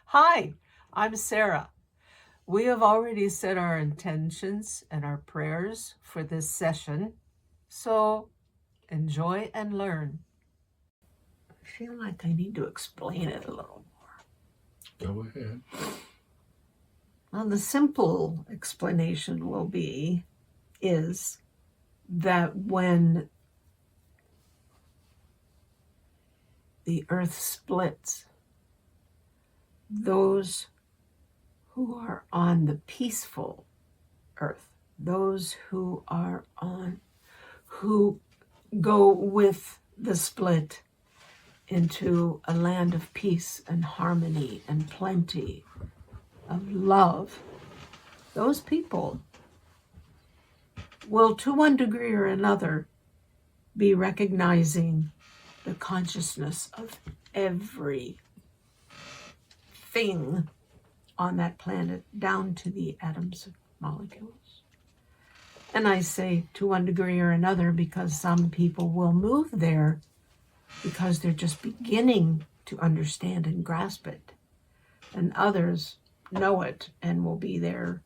Hi, I'm Sarah. We have already set our intentions and our prayers for this session, so enjoy and learn. I feel like I need to explain it a little more. Go ahead. Well, the simple explanation is that when the earth splits, those who are on the peaceful earth, those who go with the split into a land of peace and harmony and plenty of love, those people will, to one degree or another, be recognizing the consciousness of every thing on that planet, down to the atoms of molecules. And I say to one degree or another because some people will move there because they're just beginning to understand and grasp it. And others know it and will be there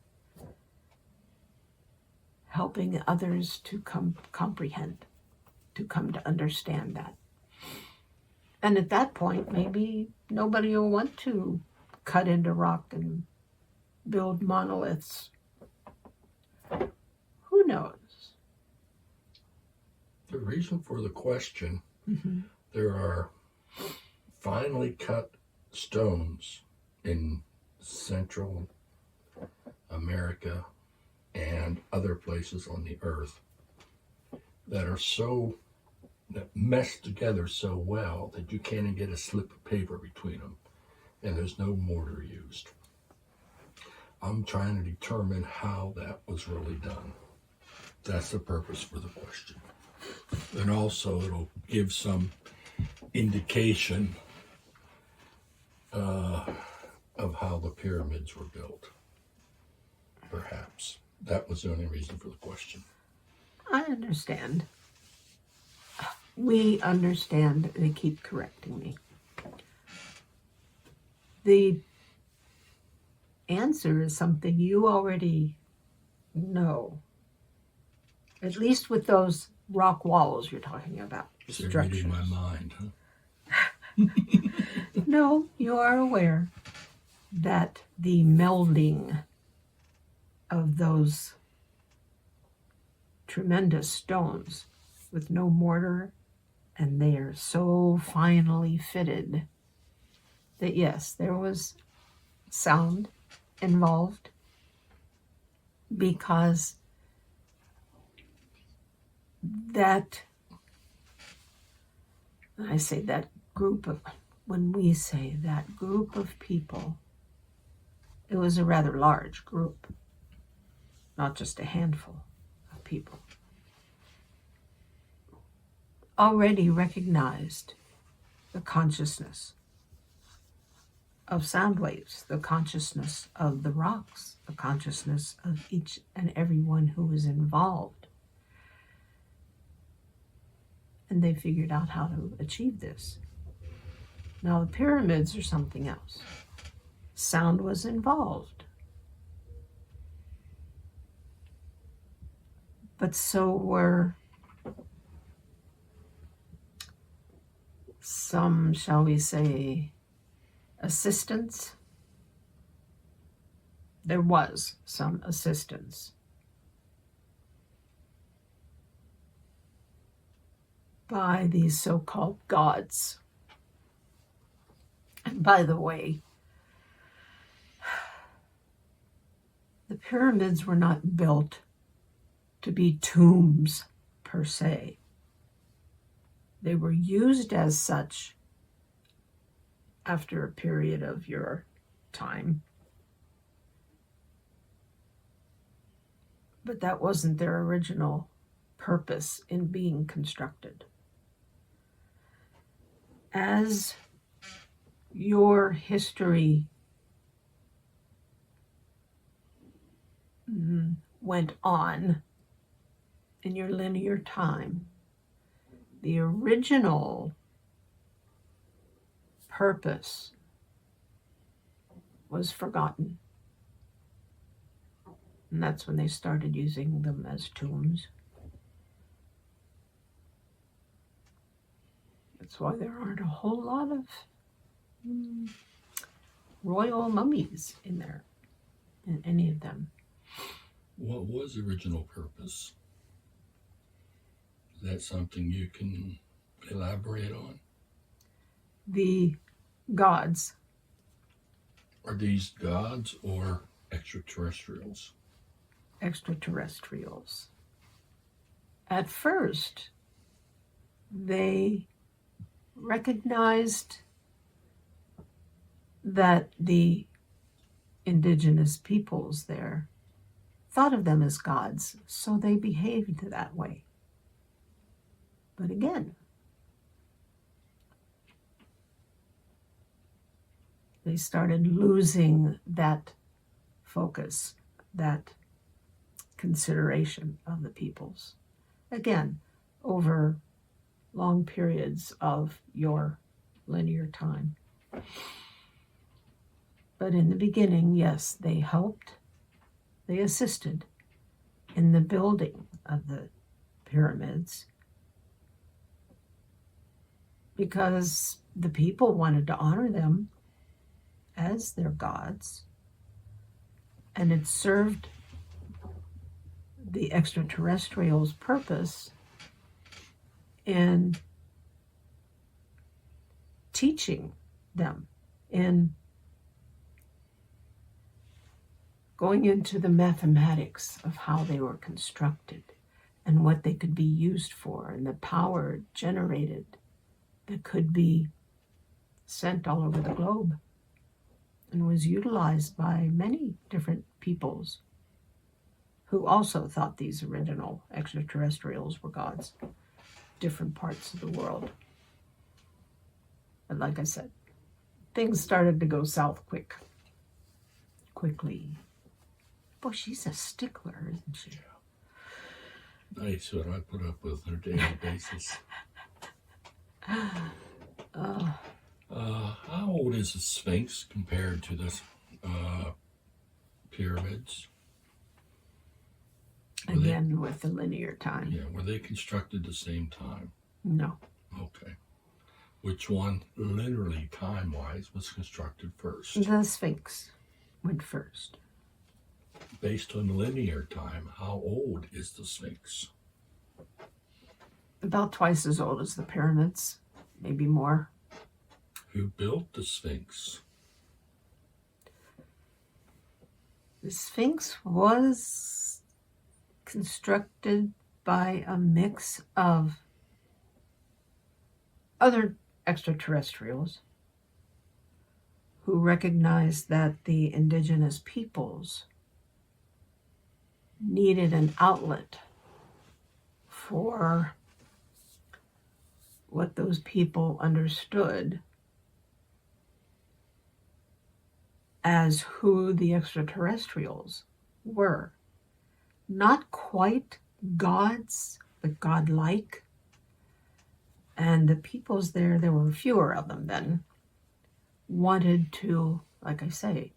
helping others to comprehend, to come to understand that. And at that point, maybe nobody will want to cut into rock and build monoliths. Who knows? The reason for the question, there are finely cut stones in Central America and other places on the earth that mesh together so well that you can't even get a slip of paper between them, and there's no mortar used. I'm trying to determine how that was really done. That's the purpose for the question. And also it'll give some indication of how the pyramids were built. Perhaps. That was the only reason for the question. I understand. We understand. They keep correcting me. The answer is something you already know. At least with those rock walls you're talking about. So you're reading my mind, huh? No, you are aware that the melding of those tremendous stones with no mortar, and they are so finely fitted that yes, there was sound involved, because that, I say that group of, when we say that group of people, it was a rather large group, not just a handful of people, already recognized the consciousness of sound waves, the consciousness of the rocks, the consciousness of each and every one who was involved. And they figured out how to achieve this. Now, the pyramids are something else. Sound was involved. But so were some, shall we say, assistance. There was some assistance by these so-called gods. And by the way, the pyramids were not built to be tombs per se. They were used as such after a period of your time. But that wasn't their original purpose in being constructed. As your history went on in your linear time, the original purpose was forgotten. And that's when they started using them as tombs. That's why there aren't a whole lot of royal mummies in there, in any of them. What was the original purpose? Is that something you can elaborate on? The gods. Are these gods or extraterrestrials? Extraterrestrials. At first, they recognized that the indigenous peoples there thought of them as gods, so they behaved that way. But again, they started losing that focus, that consideration of the peoples. Again, over long periods of your linear time. But in the beginning, yes, they helped, they assisted in the building of the pyramids because the people wanted to honor them as their gods, and it served the extraterrestrials' purpose in teaching them, in going into the mathematics of how they were constructed and what they could be used for, and the power generated that could be sent all over the globe and was utilized by many different peoples who also thought these original extraterrestrials were gods, different parts of the world. But like I said, things started to go south quickly. Boy, she's a stickler, isn't she? Nice what I put up with on a daily basis. How old is the Sphinx compared to the pyramids? Again, with the linear time. Yeah, were they constructed the same time? No. Okay. Which one, literally time-wise, was constructed first? The Sphinx went first. Based on linear time, how old is the Sphinx? About twice as old as the pyramids, maybe more. Who built the Sphinx? The Sphinx was constructed by a mix of other extraterrestrials who recognized that the indigenous peoples needed an outlet for what those people understood as who the extraterrestrials were. Not quite gods, but godlike. And the peoples there were fewer of them then, wanted to, like I say,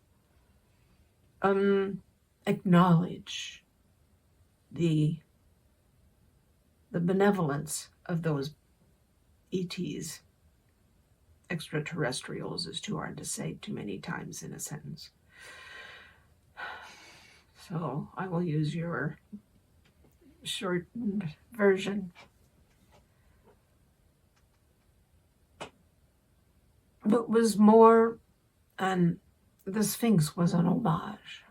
acknowledge the benevolence of those ETs, extraterrestrials is too hard to say too many times in a sentence. So I will use your shortened version. It was more, and the Sphinx was an homage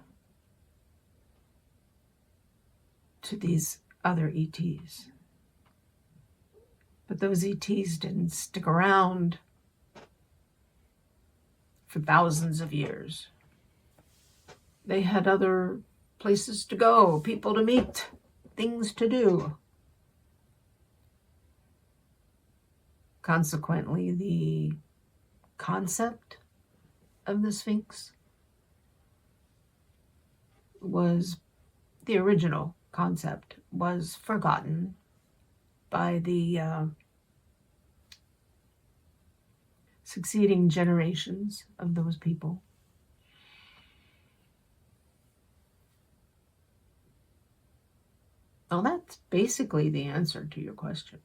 to these other ETs. But those ETs didn't stick around for thousands of years. They had other places to go, people to meet, things to do. Consequently, the concept of the Sphinx was, the original concept was forgotten by the succeeding generations of those people. Well, that's basically the answer to your question.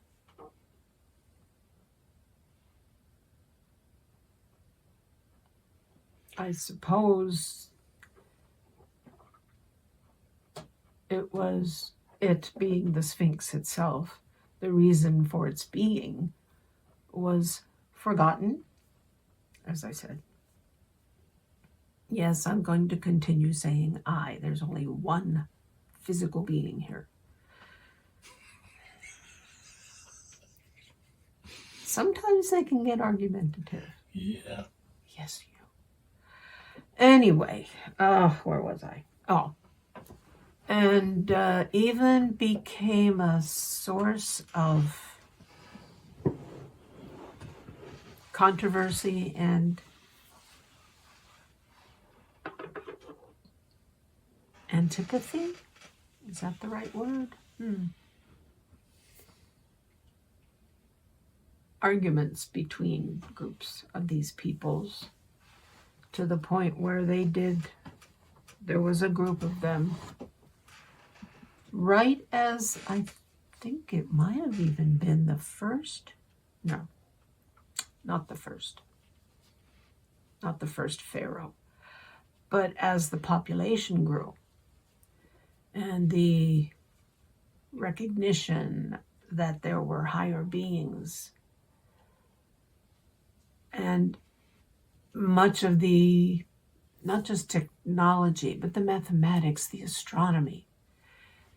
I suppose it was it being the Sphinx itself. The reason for its being was forgotten, as I said. Yes, I'm going to continue saying I. There's only one physical being here. Sometimes they can get argumentative. Yeah. Yes, you. Anyway, where was I? Oh. And even became a source of controversy and antipathy? Is that the right word? Arguments between groups of these peoples, to the point where there was a group of them, right as I think it might have even been the first, no, not the first pharaoh, but as the population grew and the recognition that there were higher beings, and much of the, not just technology, but the mathematics, the astronomy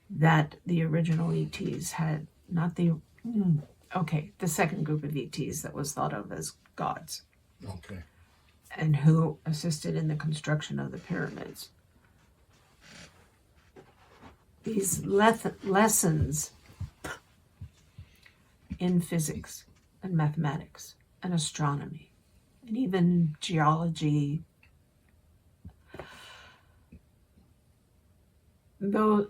that the original ETs had, the second group of ETs that was thought of as gods. Okay. And who assisted in the construction of the pyramids. These lessons in physics and mathematics and astronomy and even geology, though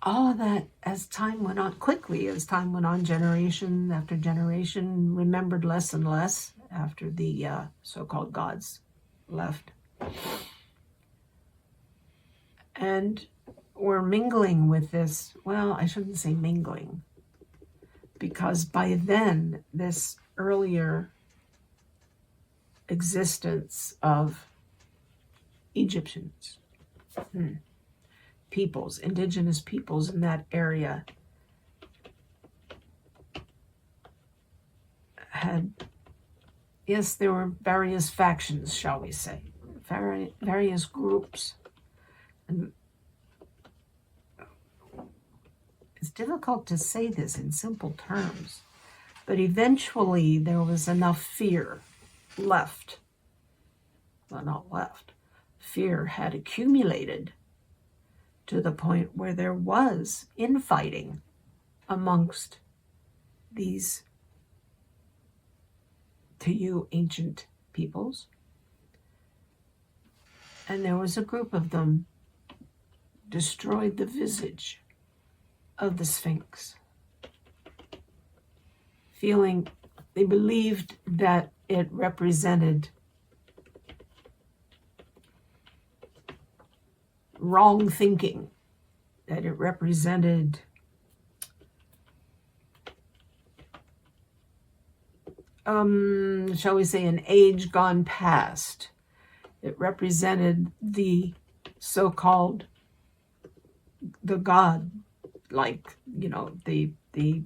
all of that, as time went on, generation after generation, remembered less and less after the so-called gods left. And we're mingling with this, well, I shouldn't say mingling, because by then, this earlier existence of Egyptians, peoples, indigenous peoples in that area had, yes, there were various factions, shall we say, various groups. And it's difficult to say this in simple terms, but eventually there was enough fear left. Well, not left. Fear had accumulated to the point where there was infighting amongst these, to you, ancient peoples. And there was a group of them destroyed the visage of the Sphinx, feeling they believed that it represented wrong thinking, that it represented shall we say, an age gone past. It represented the so-called the god, like, the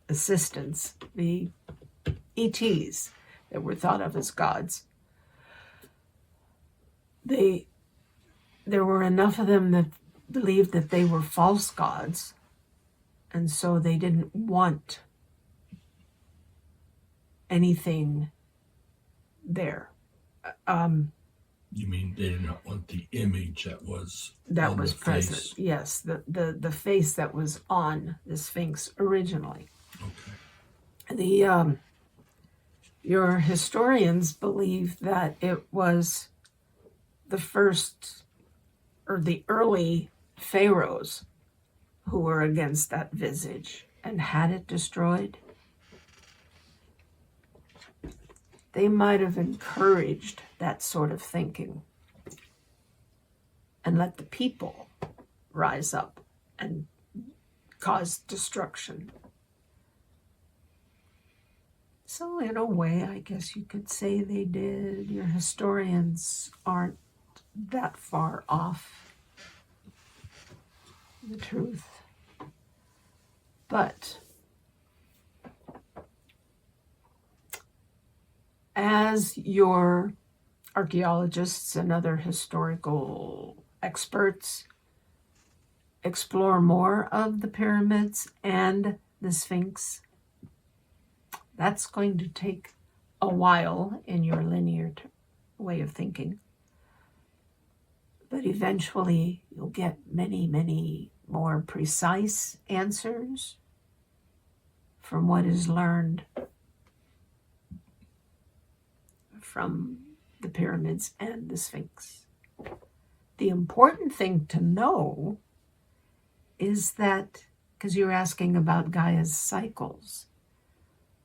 assistants, the ETs that were thought of as gods. There were enough of them that believed that they were false gods, and so they didn't want anything there. You mean they did not want the image that was present? face? Yes, the face that was on the Sphinx originally. Okay. Your historians believe that it was the first or the early pharaohs who were against that visage and had it destroyed. They might have encouraged that sort of thinking. and let the people rise up and cause destruction. So in a way, I guess you could say they did. Your historians aren't that far off the truth. But as your archaeologists and other historical experts explore more of the pyramids and the Sphinx, that's going to take a while in your linear way of thinking. But eventually you'll get many, many more precise answers from what is learned from the pyramids and the Sphinx. The important thing to know is that, because you're asking about Gaia's cycles,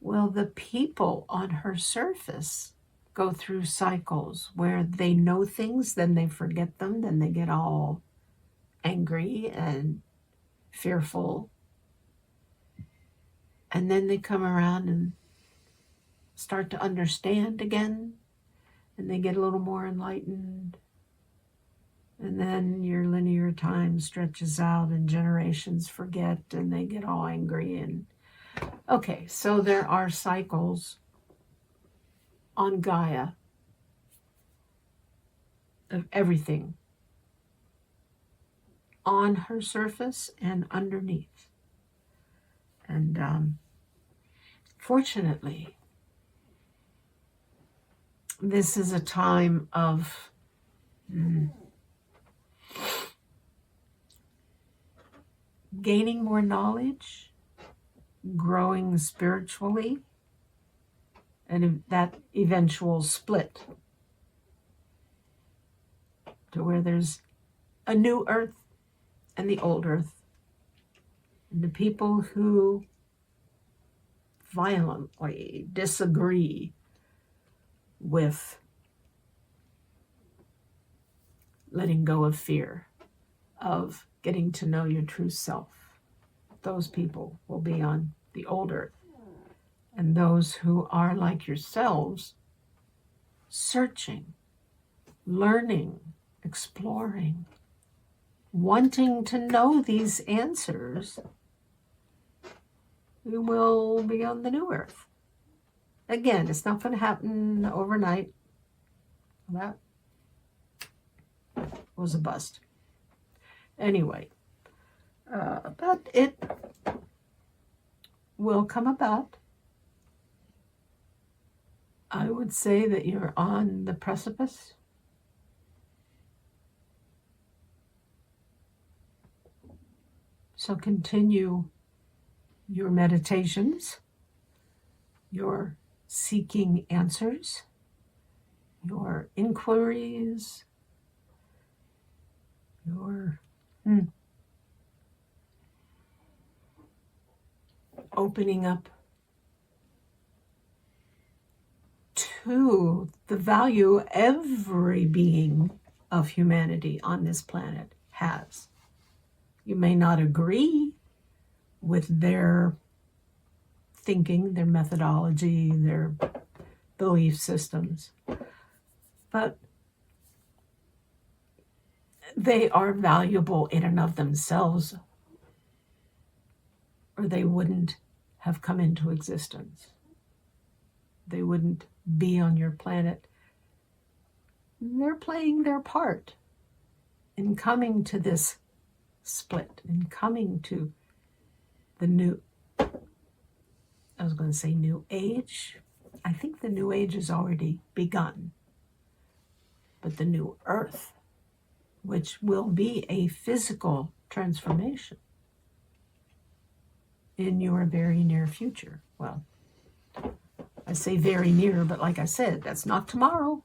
well, the people on her surface go through cycles where they know things, then they forget them, then they get all angry and fearful. And then they come around and start to understand again, and they get a little more enlightened. And then your linear time stretches out and generations forget and they get all angry. And okay, so there are cycles on Gaia of everything on her surface and underneath. And fortunately, this is a time of gaining more knowledge, growing spiritually, and that eventual split to where there's a new earth and the old earth. And the people who violently disagree with letting go of fear, of getting to know your true self, those people will be on the old earth. And those who are like yourselves, searching, learning, exploring, wanting to know these answers, we will be on the new earth. Again, it's not going to happen overnight. That was a bust. Anyway, but it will come about. I would say that you're on the precipice. So continue your meditations, your seeking answers, your inquiries, your opening up to the value every being of humanity on this planet has. You may not agree with their thinking, their methodology, their belief systems, but they are valuable in and of themselves, or they wouldn't have come into existence. They wouldn't be on your planet. They're playing their part in coming to this split, in coming to the new, I was going to say new age. I think the new age has already begun. But the new earth, which will be a physical transformation in your very near future. Well, I say very near, but like I said, that's not tomorrow.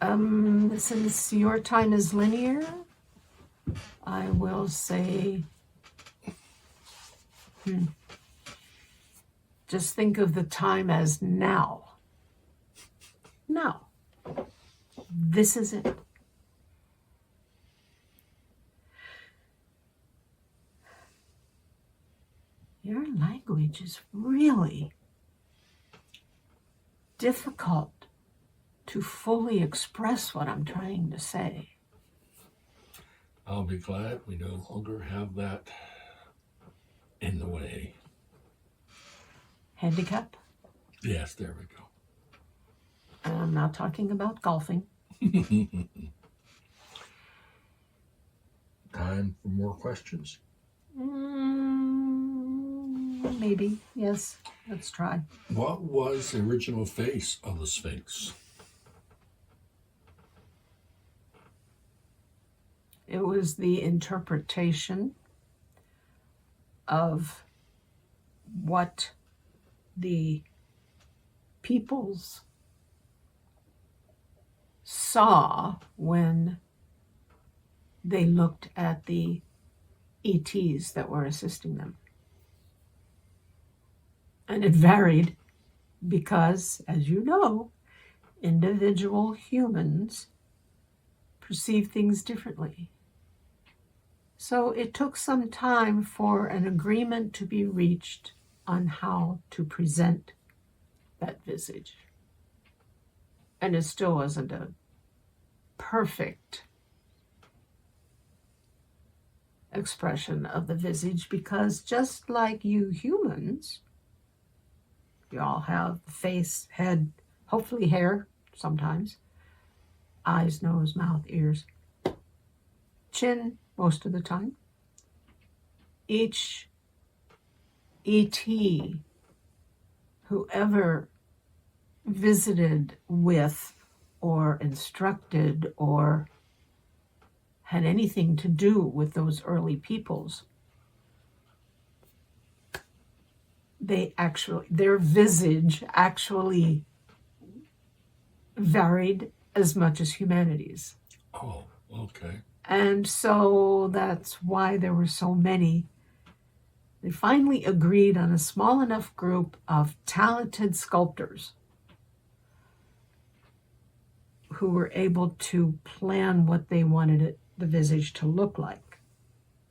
Since your time is linear, I will say, just think of the time as now. Now. This is it. Your language is really difficult to fully express what I'm trying to say. I'll be glad we no longer have that in the way. Handicap? Yes, there we go. And I'm not talking about golfing. Time for more questions? Maybe, yes. Let's try. What was the original face of the Sphinx? It was the interpretation of what the peoples saw when they looked at the ETs that were assisting them. And it varied because, as you know, individual humans perceive things differently. So it took some time for an agreement to be reached on how to present that visage. And it still wasn't a perfect expression of the visage, because just like you humans, you all have face, head, hopefully hair sometimes, eyes, nose, mouth, ears, chin most of the time. Each ET, whoever visited with or instructed or had anything to do with those early peoples, their visage actually varied as much as humanity's. Oh, okay. And so that's why there were so many. They finally agreed on a small enough group of talented sculptors who were able to plan what they wanted the visage to look like.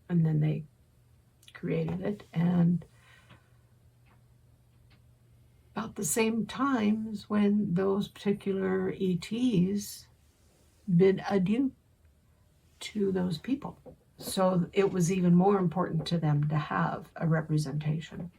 And then they created it. And about the same time as when those particular ETs bid adieu to those people. So it was even more important to them to have a representation.